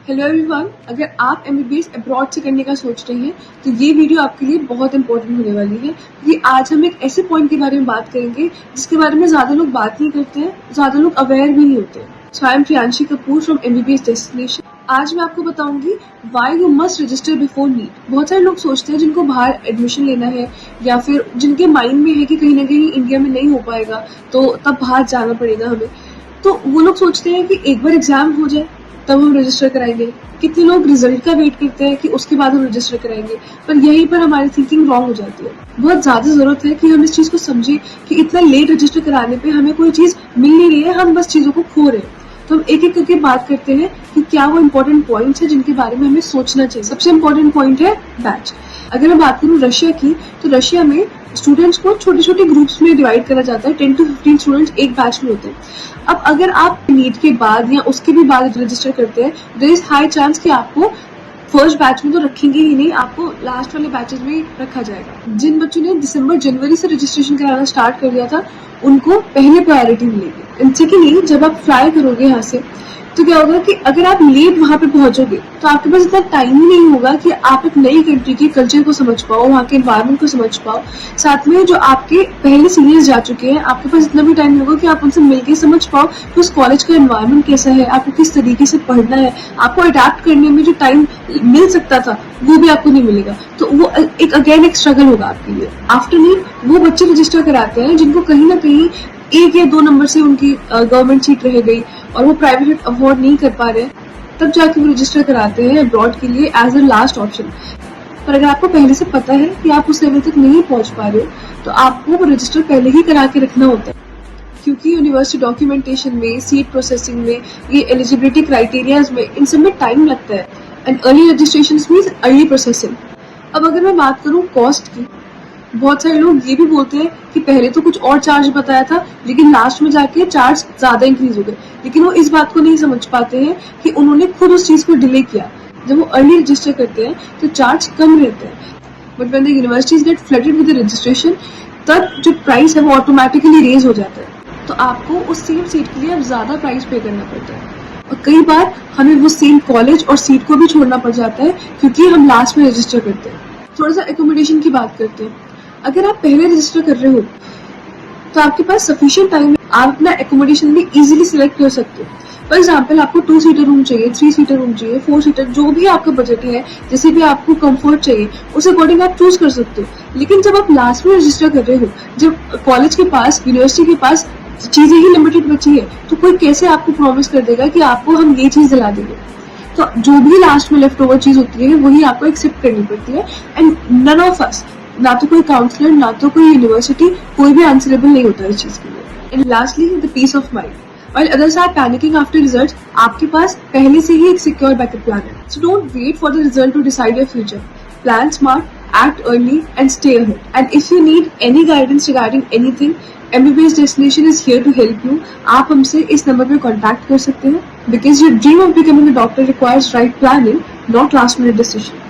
Hello everyone, अगर आप MBBS abroad से करने का सोच रहे हैं तो ये वीडियो आपके लिए बहुत इंपॉर्टेंट होने वाली है, क्योंकि आज हम एक ऐसे पॉइंट के बारे में बात करेंगे जिसके बारे में ज़्यादा लोग बात नहीं करते हैं, ज़्यादा लोग अवेयर भी नहीं होते। So I am Priyanshi Kapoor from MBBS destination. आज मैं आपको बताऊंगी why you must register before NEET. बहुत सारे लोग सोचते हैं जिनको बाहर एडमिशन लेना है या फिर जिनके माइंड में है कि कहीं ना कहीं इंडिया में नहीं हो पाएगा तो तब बाहर जाना पड़ेगा हमें, तो वो लोग सोचते हैं कि एक बार एग्जाम हो जाए तब हम रजिस्टर कराएंगे। कितने लोग रिजल्ट का वेट करते हैं कि उसके बाद हम रजिस्टर कराएंगे, पर यहीं पर हमारी थिंकिंग रॉन्ग हो जाती है। बहुत ज्यादा जरूरत है कि हम इस चीज को समझें कि इतना लेट रजिस्टर कराने पे हमें कोई चीज मिल नहीं रही है, हम बस चीजों को खो रहे हैं। तो हम एक एक करके बात करते हैं कि क्या वो इम्पोर्टेंट पॉइंट्स है जिनके बारे में हमें सोचना चाहिए। सबसे इम्पोर्टेंट पॉइंट है बैच। अगर मैं बात करूँ रशिया की, तो रशिया में स्टूडेंट्स को छोटे छोटे ग्रुप्स में डिवाइड करा जाता है। 10 to 15 स्टूडेंट्स एक बैच में होते हैं। अब अगर आप नीट के बाद या उसके भी बाद रजिस्टर करते हैं, देयर इज हाई चांस कि आपको फर्स्ट बैच में तो रखेंगे ही नहीं, आपको लास्ट वाले बैचेस में रखा जाएगा। जिन बच्चों ने दिसंबर जनवरी से रजिस्ट्रेशन कराना स्टार्ट कर दिया था उनको पहले प्रायोरिटी मिलेगी। एंड सेकेंडली, जब आप फ्लाई करोगे यहाँ से तो क्या होगा कि अगर आप लेट वहां पे पहुंचोगे तो आपके पास इतना टाइम ही नहीं होगा कि आप एक नई कंट्री के कल्चर को समझ पाओ, वहाँ के एनवायरनमेंट को समझ पाओ। साथ में जो आपके पहले सीनियर्स जा चुके हैं, आपके पास इतना भी टाइम नहीं होगा कि आप उनसे मिलकर समझ पाओ कि उस कॉलेज का एनवायरनमेंट कैसा है, आपको किस तरीके से पढ़ना है। आपको अडेप्ट करने में जो टाइम मिल सकता था वो भी आपको नहीं मिलेगा, तो वो एक अगेन एक स्ट्रगल होगा आपके लिए। आफ्टर नीट वो बच्चे रजिस्टर कराते हैं जिनको कहीं ना कहीं 1 या 2 नंबर से उनकी गवर्नमेंट सीट रह गई और वो प्राइवेट अफोर्ड नहीं कर पा रहे, तब जाके वो रजिस्टर कराते हैं अब्रॉड के लिए एज अ लास्ट ऑप्शन। पर अगर आपको पहले से पता है कि आप उस लेवल तक नहीं पहुंच पा रहे हो तो आपको वो रजिस्टर पहले ही करा के रखना होता है, क्योंकि यूनिवर्सिटी डॉक्यूमेंटेशन में, सीट प्रोसेसिंग में, ये एलिजिबिलिटी क्राइटेरियाज में, इन सब में टाइम लगता है। And early registration means early processing. अब अगर मैं बात करूँ कॉस्ट की, बहुत सारे लोग ये भी बोलते हैं कि पहले तो कुछ और चार्ज बताया था लेकिन लास्ट में जाके चार्ज ज्यादा इंक्रीज हो गए, लेकिन वो इस बात को नहीं समझ पाते हैं कि उन्होंने खुद उस चीज को डिले किया। जब वो अर्ली रजिस्टर करते हैं तो चार्ज कम रहते हैं, but when the universities get flooded with the registration, तब जो प्राइस है वो ऑटोमेटिकली रेज हो जाता है। तो आपको उस सेम सीट के लिए अब ज्यादा प्राइस पे करना पड़ता है और कई बार हमें वो सेम कॉलेज और सीट को भी छोड़ना पड़ जाता है क्योंकि हम लास्ट में रजिस्टर करते हैं। थोड़ा सा एकोमोडेशन की बात करते हैं। अगर आप पहले रजिस्टर कर रहे हो तो आपके पास सफिशिएंट टाइम है, आप अपना एकोमोडेशन भी इजीली सिलेक्ट कर सकते हो। फॉर एग्जांपल, आपको 2 सीटर रूम चाहिए, 3 सीटर रूम चाहिए, 4 सीटर, जो भी आपका बजट है, जैसे भी आपको कंफर्ट चाहिए उस अकॉर्डिंग आप चूज कर सकते हो। लेकिन जब आप लास्ट में रजिस्टर कर रहे हो, जब कॉलेज के पास, यूनिवर्सिटी के पास चीजें ही लिमिटेड बची है, तो कोई कैसे आपको प्रॉमिस कर देगा कि आपको हम ये चीज दिला देंगे। तो जो भी लास्ट में लेफ्ट ओवर चीज होती है वही आपको एक्सेप्ट करनी पड़ती है। एंड नन ऑफ अस, ना तो कोई काउंसलर, ना तो कोई यूनिवर्सिटी, कोई भी आंसरेबल नहीं होता इस चीज के लिए। And lastly, the peace of mind. While others are panicking after results, आपके पास पहले से ही एक सिक्योर बैकअप प्लान है। So don't wait for the result to decide your future. Plan smart, act early, and stay ahead. And if you need any guidance regarding anything, MBBS Destination is here to help you. आप हमसे इस number पे contact कर सकते हैं, because your dream of becoming a doctor requires right planning, not last minute decision.